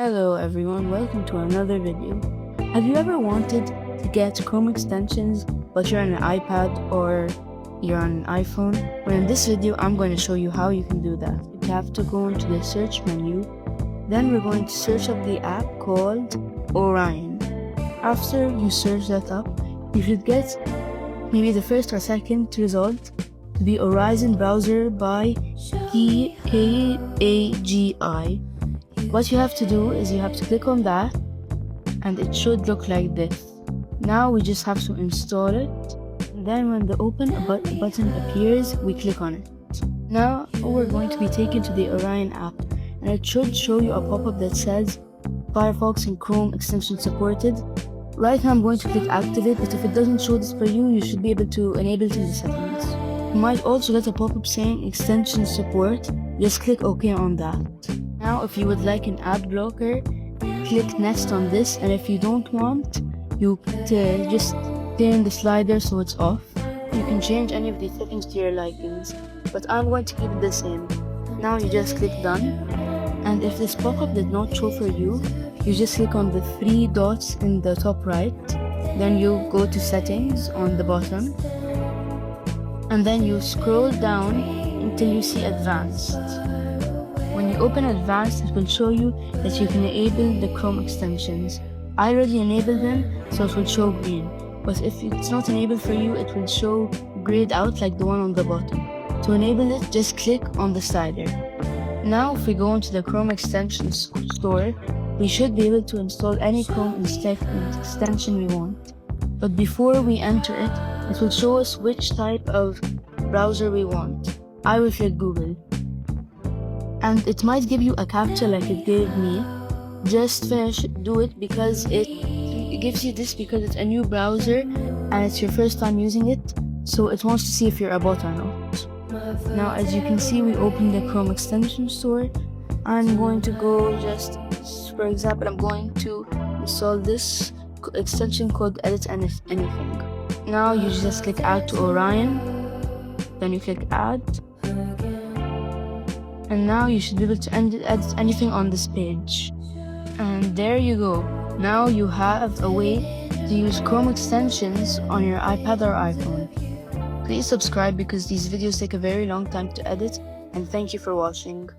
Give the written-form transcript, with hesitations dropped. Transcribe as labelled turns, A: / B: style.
A: Hello everyone, welcome to another video. Have you ever wanted to get Chrome extensions but you're on an iPad or you're on an iPhone? Well, in this video I'm going to show you how you can do that. You have to go into the search menu, then we're going to search up the app called Orion. After you search that up, you should get maybe the first or second result to be Horizon browser by K-A-G-I. What you have to do is you have to click on that and it should look like this. Now we just have to install it, and then when the open button appears, we click on it. Now we're going to be taken to the Orion app, and it should show you a pop-up that says Firefox and Chrome extension supported. Right now I'm going to click activate, but if it doesn't show this for you, you should be able to enable it in the settings. You might also get a pop-up saying extension support. Just click OK on that. Now if you would like an ad blocker, click next on this, and if you don't want, you just turn the slider so it's off. You can change any of these settings to your likings, but I'm going to keep it the same. Now you just click done, and if this pop-up did not show for you, you just click on the three dots in the top right, then you go to settings on the bottom, and then you scroll down until you see advanced. When you open advanced, it will show you that you can enable the Chrome extensions. I already enabled them, so it will show green, but if it's not enabled for you, it will show grayed out like the one on the bottom. To enable it, just click on the slider. Now if we go into the Chrome extensions store, we should be able to install any Chrome extension we want. But before we enter it, it will show us which type of browser we want. I will click Google. And it might give you a captcha like it gave me. Just do it because it gives you this because it's a new browser and it's your first time using it, so it wants to see if you're a bot or not. Now as you can see, we opened the Chrome extension store. I'm going to go for example, I'm going to install this extension called edit anything. Now you just click add to Orion, then you click add. And now you should be able to edit anything on this page. And there you go. Now you have a way to use Chrome extensions on your iPad or iPhone. Please subscribe because these videos take a very long time to edit, and thank you for watching.